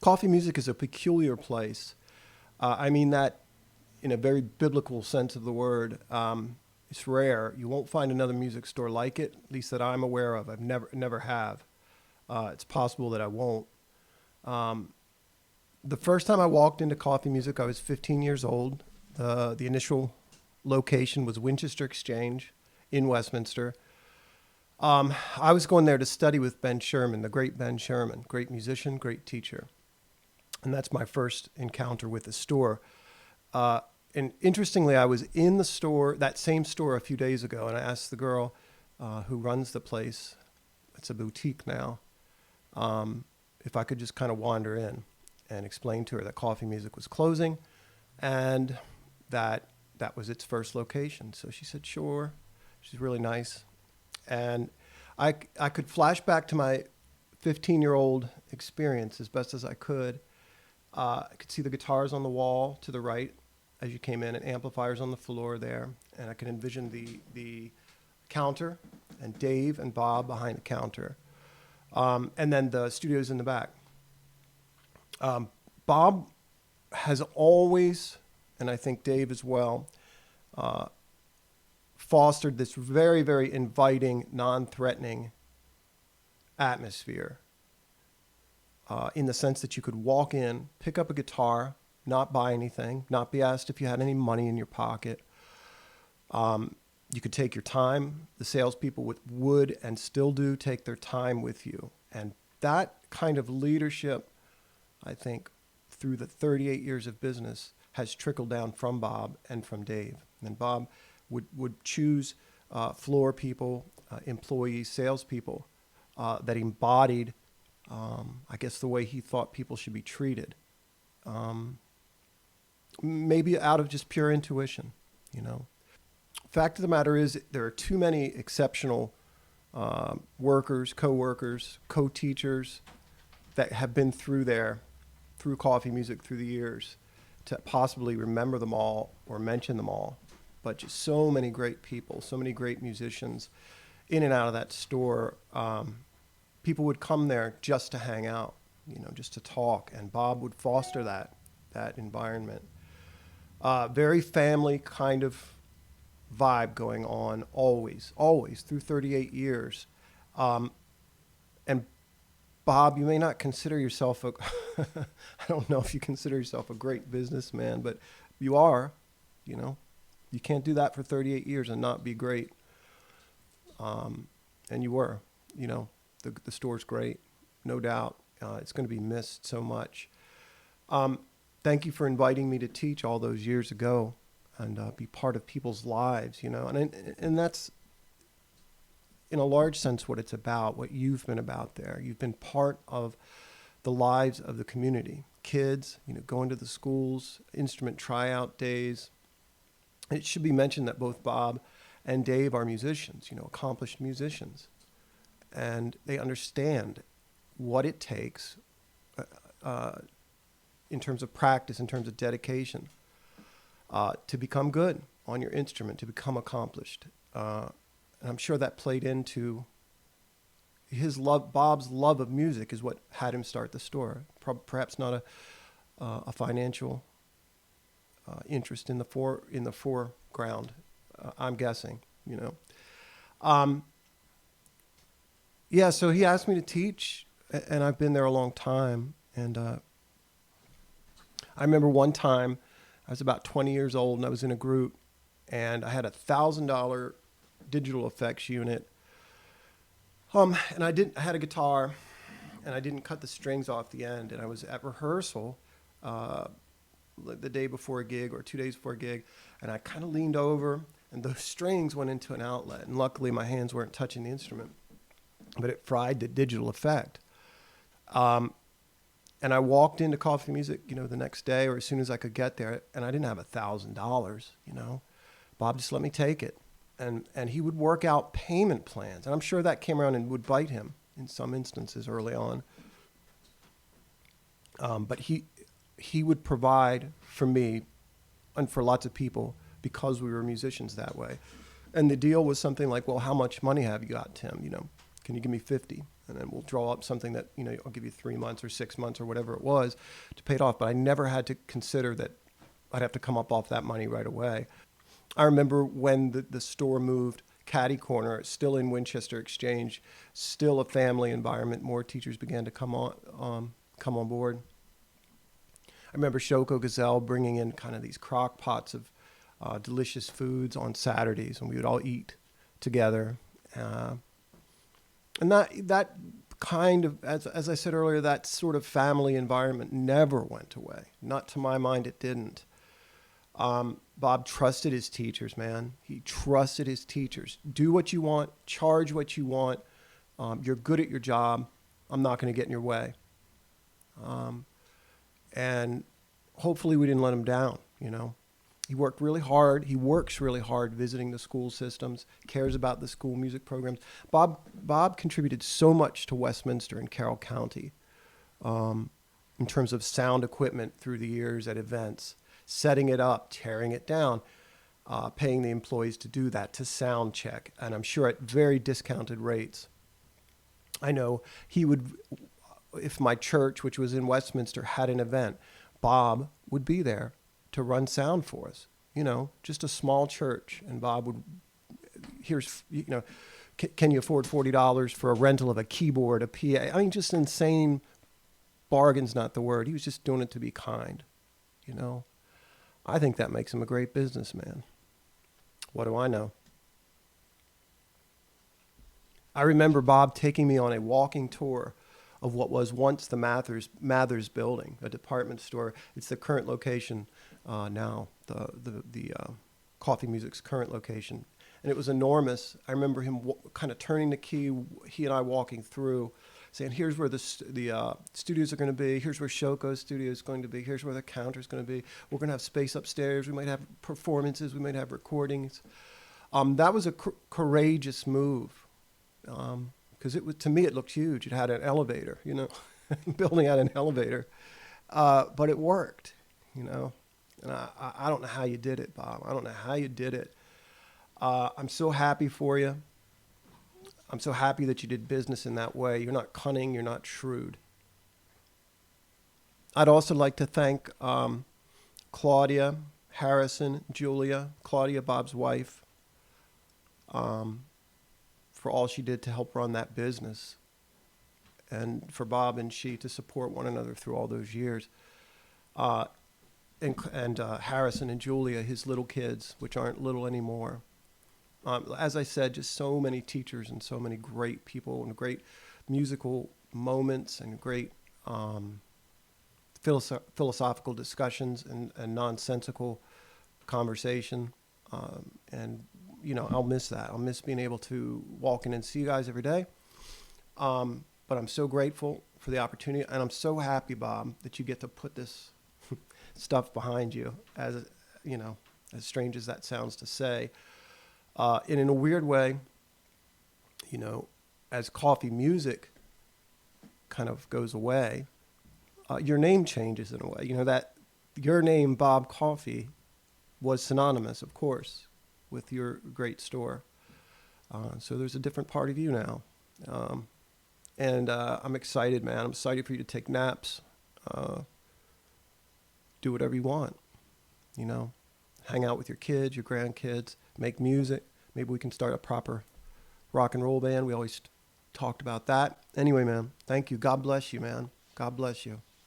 Coffee music is a peculiar place. I mean that in a very biblical sense of the word. It's rare. You won't find another music store like it, at least that I'm aware of. I've never have. It's possible that I won't. The first time I walked into Coffee Music, I was 15 years old. The initial location was Winchester Exchange in Westminster. I was going there to study with Ben Sherman, the great Ben Sherman, great musician, great teacher. And that's my first encounter with the store. And interestingly, I was in the store, that same store, a few days ago, and I asked the girl who runs the place, it's a boutique now, if I could just kind of wander in and explain to her that Coffee Music was closing and that was its first location. So she said, sure. She's really nice. And I could flash back to my 15-year-old experience as best as I could. I could see the guitars on the wall to the right as you came in, and amplifiers on the floor there. And I could envision the counter and Dave and Bob behind the counter. And then the studios in the back. Bob has always, and I think Dave as well, fostered this very, very inviting, non-threatening atmosphere. In the sense that you could walk in, pick up a guitar, not buy anything, not be asked if you had any money in your pocket. You could take your time. The salespeople would and still do take their time with you. And that kind of leadership, I think, through the 38 years of business has trickled down from Bob and from Dave. And Bob would choose floor people, employees, salespeople that embodied, I guess, the way he thought people should be treated. Maybe out of just pure intuition, you know. Fact of the matter is, there are too many exceptional workers, co-workers, co-teachers that have been through Coffee Music through the years to possibly remember them all or mention them all. But just so many great people, so many great musicians in and out of that store. People would come there just to hang out, you know, just to talk. And Bob would foster that environment. Very family kind of vibe going on always through 38 years. And Bob, you may not consider yourself I don't know if you consider yourself a great businessman, but you are, you know. You can't do that for 38 years and not be great. And you were, you know, the store's great, no doubt. It's going to be missed so much. Thank you for inviting me to teach all those years ago and be part of people's lives, you know. And that's, in a large sense, what it's about, what you've been about there. You've been part of the lives of the community. Kids, you know, going to the schools, instrument tryout days. It should be mentioned that both Bob and Dave are musicians, you know, accomplished musicians. And they understand what it takes in terms of practice, in terms of dedication, to become good on your instrument, to become accomplished. And I'm sure that played into his love. Bob's love of music is what had him start the store. Perhaps not a financial interest in the foreground. I'm guessing, you know. Yeah, so he asked me to teach, and I've been there a long time. And I remember one time I was about 20 years old, and I was in a group, and I had a $1,000 digital effects unit. And I had a guitar, and I didn't cut the strings off the end. And I was at rehearsal the day before a gig or 2 days before a gig, and I kind of leaned over, and those strings went into an outlet. And luckily, my hands weren't touching the instrument, but it fried the digital effect. And I walked into Coffee Music, you know, the next day or as soon as I could get there, and I didn't have $1,000, you know. Bob just let me take it. And he would work out payment plans. And I'm sure that came around and would bite him in some instances early on. But he would provide for me and for lots of people because we were musicians that way. And the deal was something like, well, how much money have you got, Tim? You know, can you give me 50? and then we'll draw up something that, I'll give you 3 months or 6 months or whatever it was to pay it off. But I never had to consider that I'd have to come up off that money right away. I remember when the store moved Caddy Corner, still in Winchester Exchange, still a family environment. More teachers began to come on board. I remember Shoko Gazelle bringing in kind of these crock pots of delicious foods on Saturdays, and we would all eat together. And that kind of, as I said earlier, that sort of family environment never went away. Not to my mind, it didn't. Bob trusted his teachers, man. He trusted his teachers. Do what you want, charge what you want. You're good at your job. I'm not going to get in your way. And hopefully we didn't let him down, He worked really hard. He works really hard visiting the school systems, cares about the school music programs. Bob contributed so much to Westminster and Carroll County in terms of sound equipment through the years at events, setting it up, tearing it down, paying the employees to do that, to sound check, and I'm sure at very discounted rates. I know he would, if my church, which was in Westminster, had an event, Bob would be there to run sound for us, just a small church. And Bob would, can you afford $40 for a rental of a keyboard, a PA? I mean, just insane. Bargain's not the word. He was just doing it to be kind, I think that makes him a great businessman. What do I know? I remember Bob taking me on a walking tour of what was once the Mathers building, a department store. It's the current location now, the Coffey Music's current location. And it was enormous. I remember him kind of turning the key, he and I walking through, saying, here's where the studios are going to be. Here's where Shoko's studio is going to be. Here's where the counter's going to be. We're going to have space upstairs. We might have performances. We might have recordings. That was a courageous move. Because to me, it looked huge. It had an elevator, building out an elevator. But it worked, And I don't know how you did it, Bob. I don't know how you did it. I'm so happy for you. I'm so happy that you did business in that way. You're not cunning. You're not shrewd. I'd also like to thank Claudia, Harrison, Julia, Claudia, Bob's wife, for all she did to help run that business, and for Bob and she to support one another through all those years. And Harrison and Julia, his little kids, which aren't little anymore. As I said, just so many teachers and so many great people and great musical moments and great philosophical discussions and nonsensical conversation. And, I'll miss that. I'll miss being able to walk in and see you guys every day. But I'm so grateful for the opportunity. And I'm so happy, Bob, that you get to put this stuff behind you, as strange as that sounds to say. And in a weird way, as Coffey music kind of goes away, your name changes in a way. That your name, Bob Coffey, was synonymous, of course, with your great store. So there's a different part of you now. And I'm excited, man. I'm excited for you to take naps, do whatever you want, hang out with your kids, your grandkids, make music. Maybe we can start a proper rock and roll band. We always talked about that. Anyway, man, thank you. God bless you, man. God bless you.